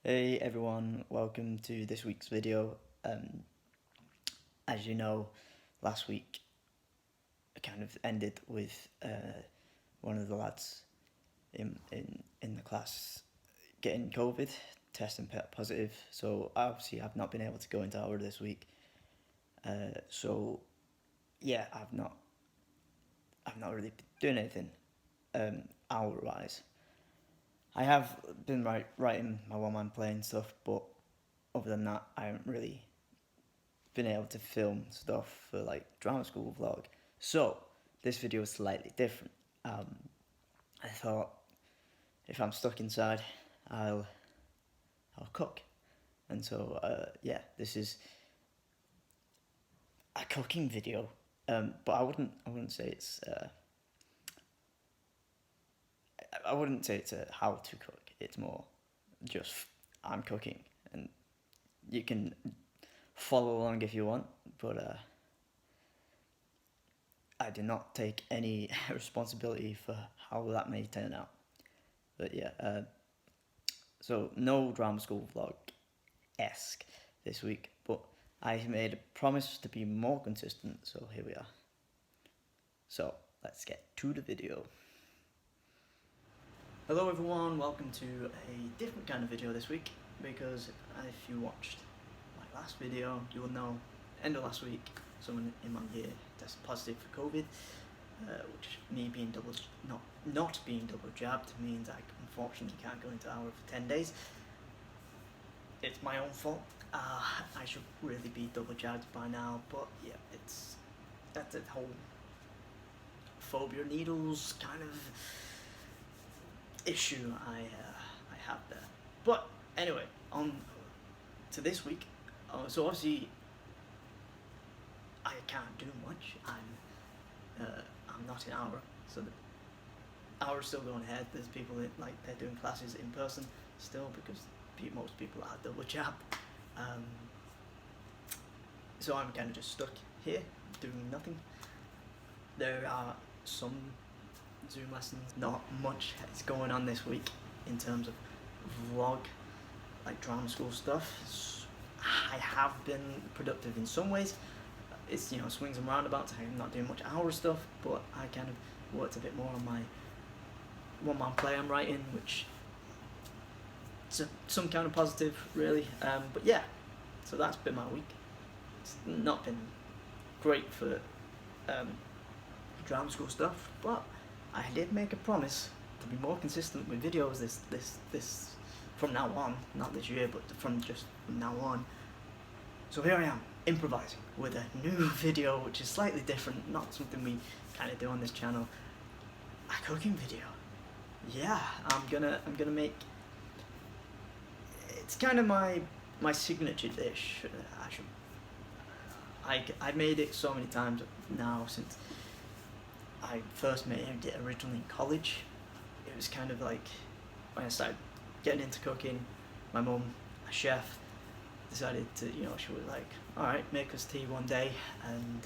Hey everyone, welcome to this week's video. As you know, last week I kind of ended with one of the lads in the class getting COVID, testing positive. So obviously I've not been able to go into ALRA this week. So yeah, I've not really been doing anything ALRA wise. I have been writing my one-man playing stuff, but other than that, I haven't really been able to film stuff for like drama school vlog. So this video is slightly different. I thought if I'm stuck inside, I'll cook, and so yeah, this is a cooking video. But I wouldn't say it's I wouldn't say it's a how to cook. It's more just I'm cooking, and you can follow along if you want, but I do not take any responsibility for how that may turn out. But yeah, so no drama school vlog-esque this week, but I made a promise to be more consistent, so here we are. So let's get to the video. Hello everyone, welcome to a different kind of video this week, because if you watched my last video, you will know, end of last week, someone in my year tested positive for COVID, which me being not being double jabbed means I unfortunately can't go into ALRA for 10 days. It's my own fault. I should really be double jabbed by now, but yeah, that's a whole phobia needles kind of issue I have there. But anyway, on to this week. So obviously I can't do much. I'm not in ALRA, so the ALRA's still going ahead. There's people that, like, they're doing classes in person still, because most people are double jabbed. So I'm kind of just stuck here doing nothing. There are some Zoom lessons, not much is going on this week in terms of vlog, like drama school stuff. I have been productive in some ways. It's, you know, swings and roundabouts. I'm not doing much ALRA stuff, but I kind of worked a bit more on my one-man play I'm writing, which is some kind of positive, really. But yeah, so that's been my week. It's not been great for drama school stuff, but I did make a promise to be more consistent with videos this from now on, not this year, but from now on. So here I am, improvising with a new video, which is slightly different, not something we kind of do on this channel. A cooking video. Yeah, I'm gonna make. It's kind of my signature dish. I made it so many times now since I first made it originally in college. It was kind of like when I started getting into cooking, my mum, a chef, decided to, you know, she was like, alright, make us tea one day, and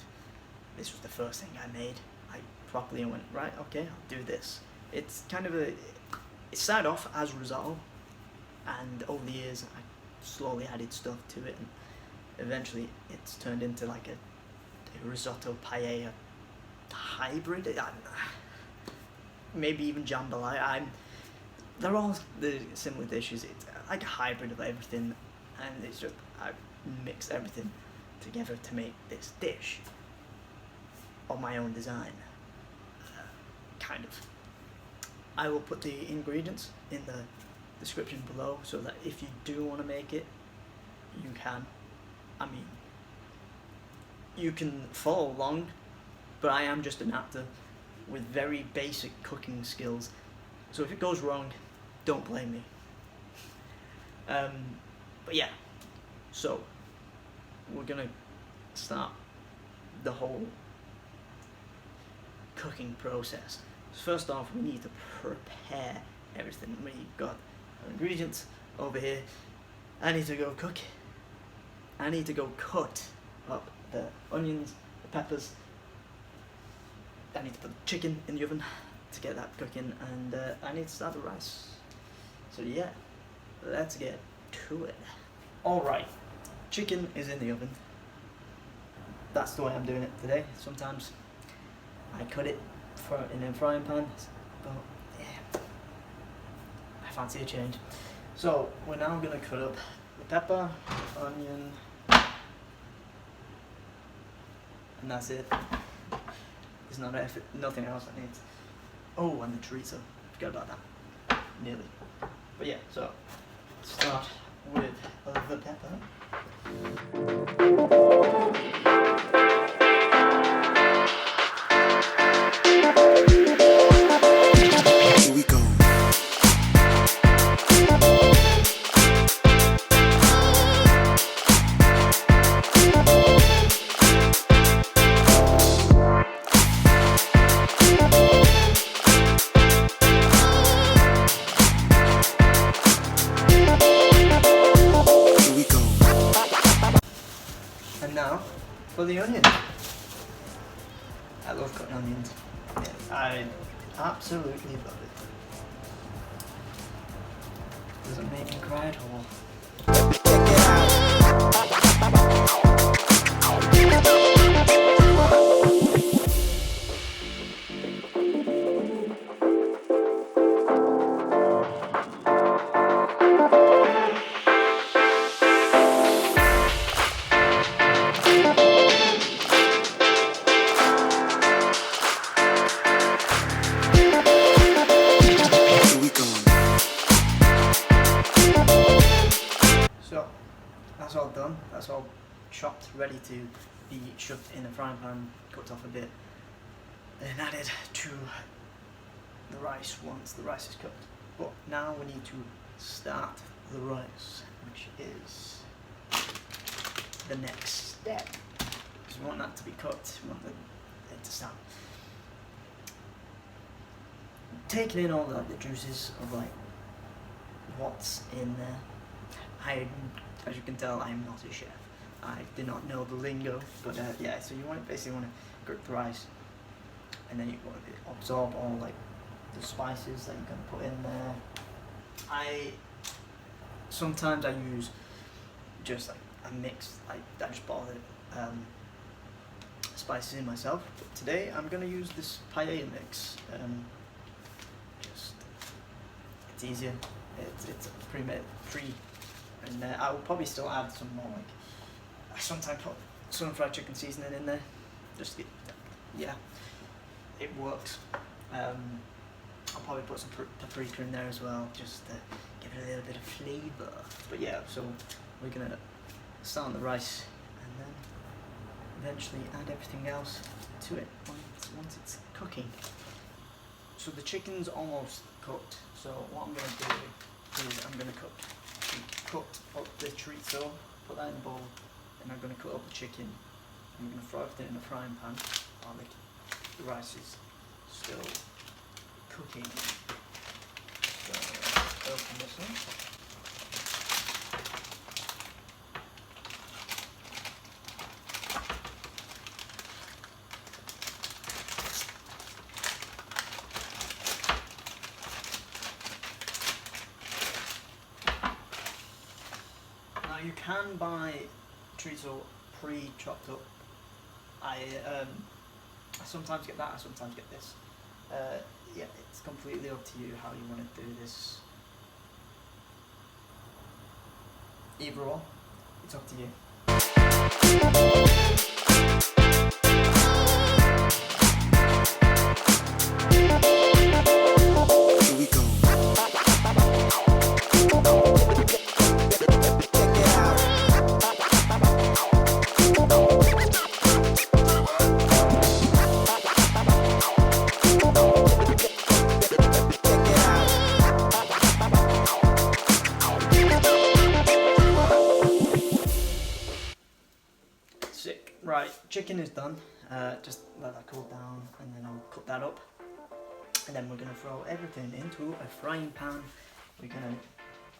this was the first thing I made. I properly went, right, okay, I'll do this. It's kind of it started off as risotto, and over the years I slowly added stuff to it, and eventually it's turned into like a risotto paella hybrid, maybe even jambalaya. They're all the similar dishes. It's like a hybrid of everything, and it's just I mixed everything together to make this dish of my own design. Kind of. I will put the ingredients in the description below, so that if you do want to make it, you can. I mean, you can follow along, but I am just an actor with very basic cooking skills, so if it goes wrong, don't blame me. But yeah, so we're gonna start the whole cooking process. First off, we need to prepare everything. We've got our ingredients over here. I need to go cook. I need to go cut up the onions, the peppers. I need to put the chicken in the oven to get that cooking, and I need to start the rice. So yeah, let's get to it. Alright, chicken is in the oven. That's the way I'm doing it today. Sometimes I cut it in a frying pan, but yeah, I fancy a change. So we're now going to cut up the pepper, onion, and that's it. There's nothing else I need. Oh, and the chorizo. Forgot about that. Nearly. But yeah, so start with the pepper. Here we go. And now for the onion. I love cutting onions. Yeah, I absolutely love it. Doesn't make me cry at all. So that's all done, that's all chopped, ready to be shoved in a frying pan, cooked off a bit, then added to the rice once the rice is cooked. But now we need to start the rice, which is the next step, because we want that to be cooked, we want it to start taking in all the juices of like what's in there. As you can tell, I'm not a chef. I do not know the lingo, but yeah. So you basically want to cook the rice, and then you want to absorb all like the spices that you're going to put in there. Sometimes I use just like a mix. I just bottle the spices in myself. But today I'm going to use this paella mix. It's easier. It's pre-made, and I will probably still add some more. Like I sometimes put some fried chicken seasoning in there. Just to get, yeah, it works. I'll probably put some paprika in there as well, just to give it a little bit of flavour. But yeah, so we're gonna start on the rice, and then eventually add everything else to it once it's cooking. So the chicken's almost cooked, so what I'm going to do is I'm going to cut up the chorizo, put that in a bowl, and I'm going to cut up the chicken. I'm going to fry everything in a frying pan while the rice is still cooking. So open this up. You can buy chorizo pre-chopped up. I sometimes get that, I sometimes get this. Yeah, it's completely up to you how you want to do this. Either or, it's up to you. Here we go. Right, chicken is done. Just let that cool down, and then I'll cut that up. And then we're gonna throw everything into a frying pan. We're gonna,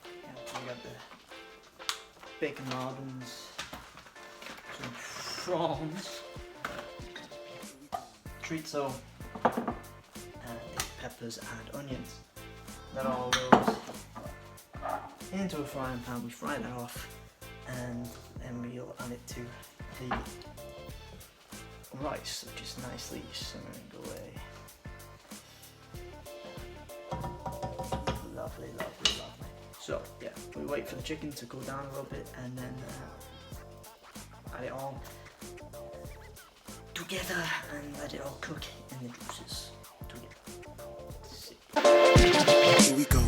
we got the bacon lardons, some prawns, chorizo, and peppers and onions. Then all those into a frying pan. We fry that off, and then we'll add it to the rice, which is nicely simmering away. Lovely, lovely, lovely. So yeah, we wait for the chicken to cool down a little bit, and then add it all together and let it all cook in the juices together. Here we go.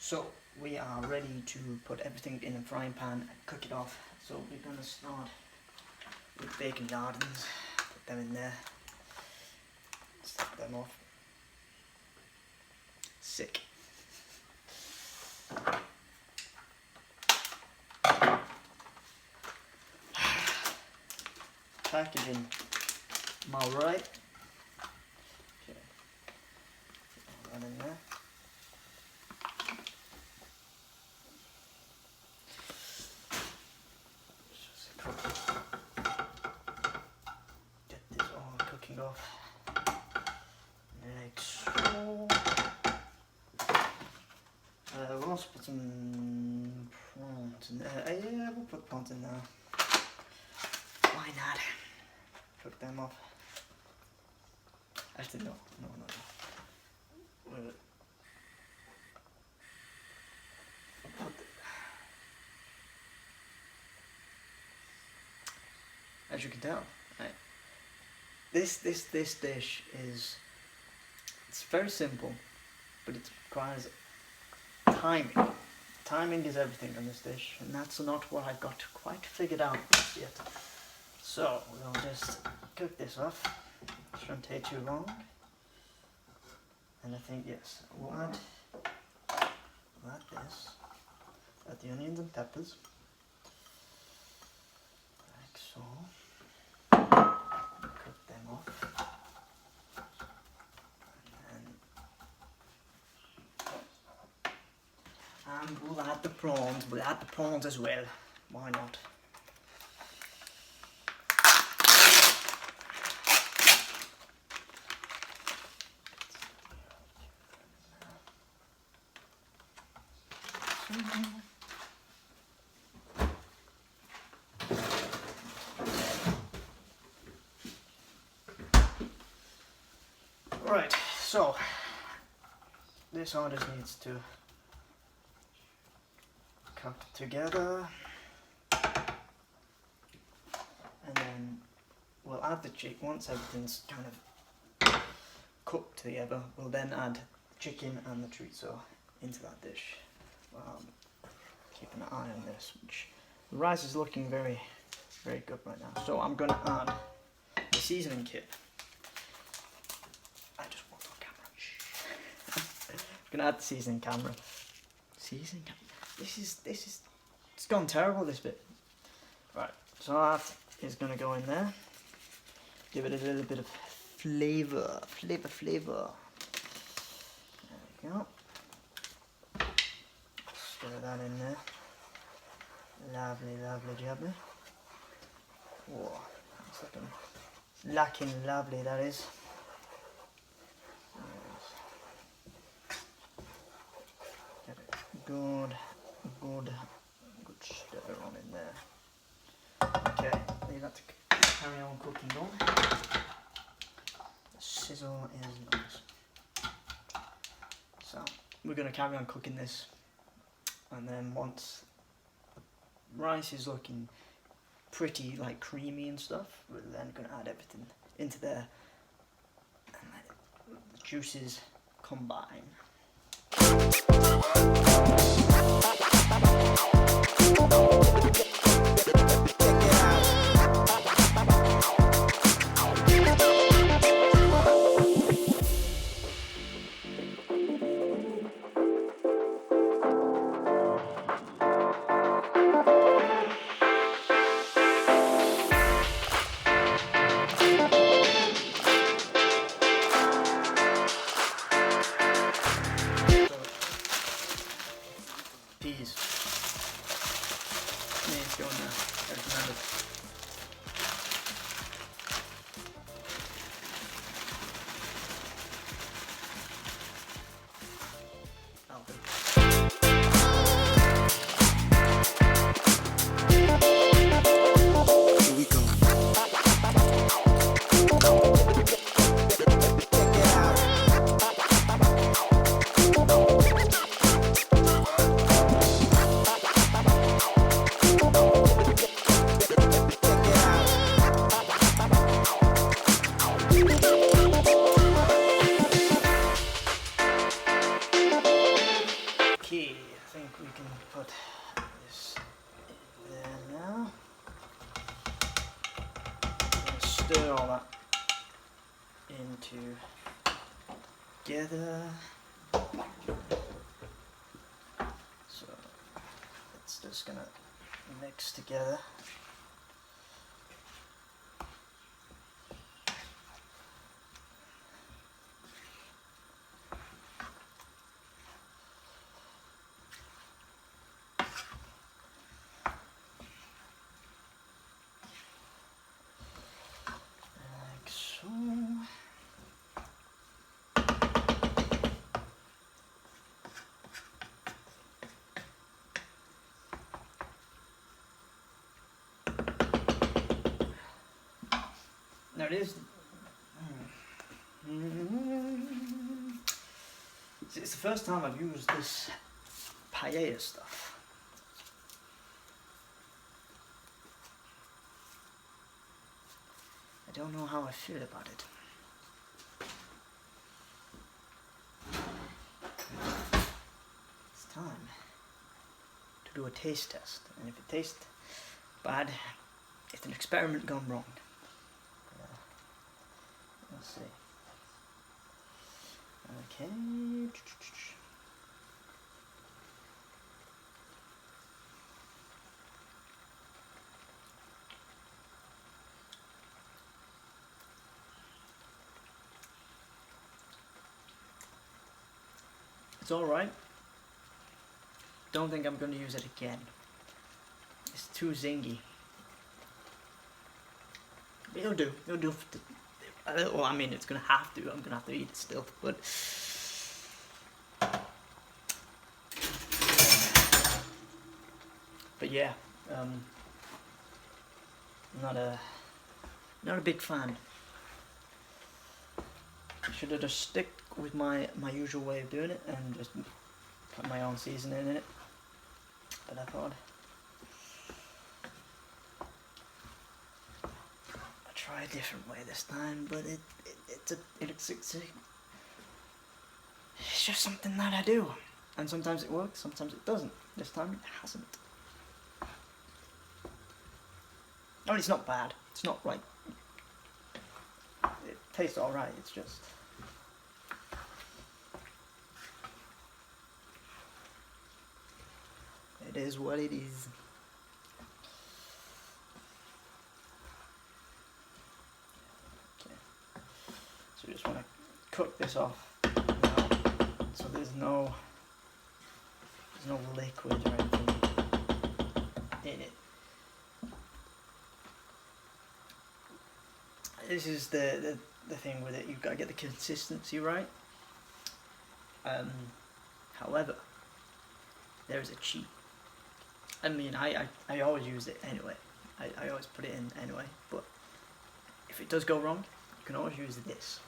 So we are ready to put everything in a frying pan and cook it off. So we're going to start with bacon lardons, put them in there, start them off. Sick. Packaging them all right. Okay, put that in there. Get this all cooking off like so. We'll also put some prawns in there. Yeah, we'll put prawns in there. Why not? Cook them off. Actually, no. We'll put as you can tell, right, this dish is, it's very simple, but it requires timing. Timing is everything on this dish, and that's not what I've got quite figured out yet. So we'll just cook this off. It shouldn't take too long. And I think, yes, we'll add this, add the onions and peppers, like so. Cook them off. And we'll add the prawns. We'll add the prawns as well. Why not? Right, so this all just needs to cook together, and then we'll add the chicken. Once everything's kind of cooked together, we'll then add the chicken and the chorizo into that dish. Keeping an eye on this, which the rice is looking very, very good right now. So I'm going to add the seasoning kit. I just want on camera. I'm going to add the seasoning camera. Seasoning camera. This is, it's gone terrible, this bit. Right, so that is going to go in there. Give it a little bit of flavour. There we go. Stir that in there. Lovely, lovely, jubbly. Whoa, that's looking lovely, that is. Get it good stir on in there. Okay, leave that to carry on cooking on. The sizzle is nice. So we're going to carry on cooking this, and then once the rice is looking pretty like creamy and stuff, we're then going to add everything into there and let the juices combine. needs to go in there. I remember. Here we go. Okay, I think we can put this there now. I'm gonna stir all that into together. So it's just gonna mix together. Like so. Now it is. See, it's the first time I've used this paella stuff. I don't know how I feel about it. It's time to do a taste test, and if it tastes bad, it's an experiment gone wrong. Let's see. Okay. It's alright. Don't think I'm going to use it again. It's too zingy. But it'll do. It'll do. Well, I mean, it's going to have to. I'm going to have to eat it still. But yeah, not a big fan. I should have just stick with my usual way of doing it and just put my own seasoning in it. But I thought I'll try a different way this time. But it's just something that I do, and sometimes it works, sometimes it doesn't. This time it hasn't. I mean, it's not bad. It's not right. It tastes alright. It's just. It is what it is. Okay. So we just want to cook this off now. So there's no liquid or anything in it. This is the thing with it. You've got to get the consistency right. However, there is a cheat. I mean, I always use it anyway. I always put it in anyway. But if it does go wrong, you can always use this.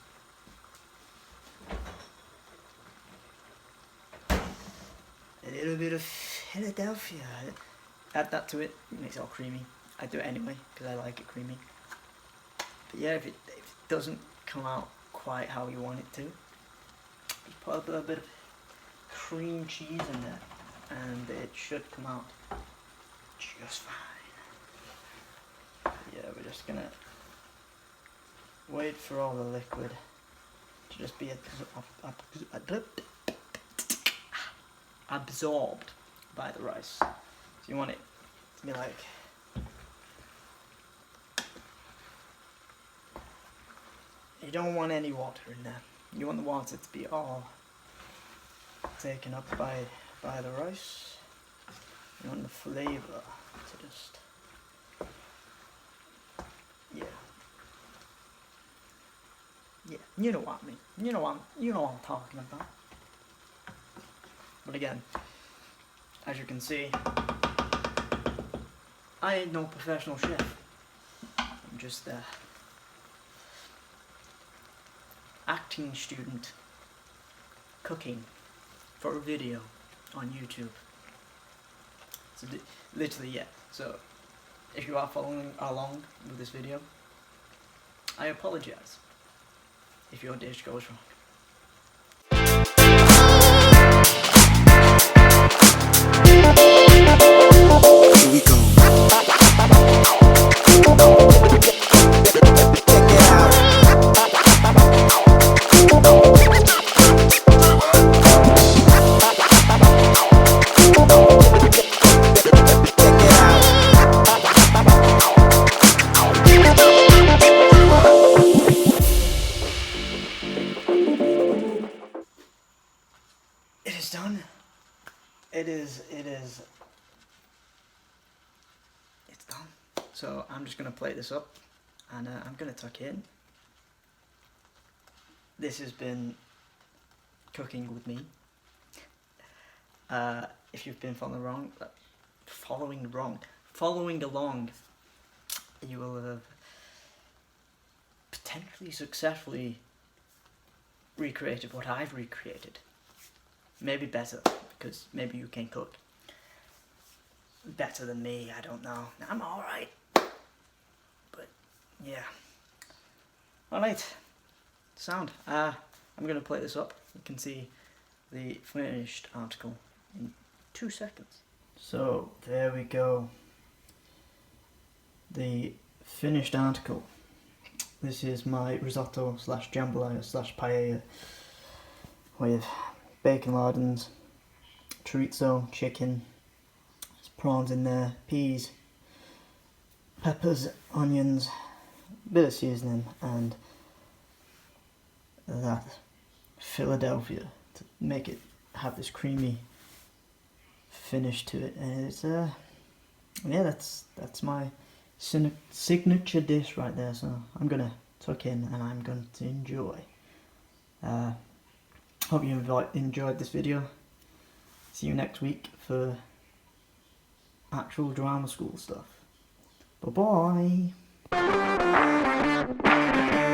A little bit of Philadelphia. Add that to it. It makes it all creamy. I do it anyway because I like it creamy. But yeah, if it doesn't come out quite how you want it to, you put a little bit of cream cheese in there, and it should come out just fine. Yeah, we're just gonna wait for all the liquid to just be absorbed by the rice. So you want it to be like. You don't want any water in there. You want the water to be all taken up by the rice. You want the flavour to just, yeah, you know what I mean. You know what I'm talking about. But again, as you can see, I ain't no professional chef. I'm just a acting student cooking for a video on YouTube. So literally, yeah. So if you are following along with this video, I apologize if your dish goes wrong. Here we go. It is done. It's done. So I'm just gonna plate this up, and I'm gonna tuck in. This has been cooking with me. If you've been following along, you will have potentially successfully recreated what I've recreated. Maybe better, because maybe you can cook better than me, I don't know. I'm alright. But, yeah. Alright. Sound. I'm going to play this up. You can see the finished article in 2 seconds. So, there we go. The finished article. This is my risotto / jambalaya / paella with bacon lardons, chorizo, chicken, there's prawns in there, peas, peppers, onions, bit of seasoning, and that Philadelphia to make it have this creamy finish to it. And it's yeah, that's my signature dish right there. So I'm gonna tuck in and I'm going to enjoy. Hope you enjoyed this video. See you next week for actual drama school stuff. Bye bye.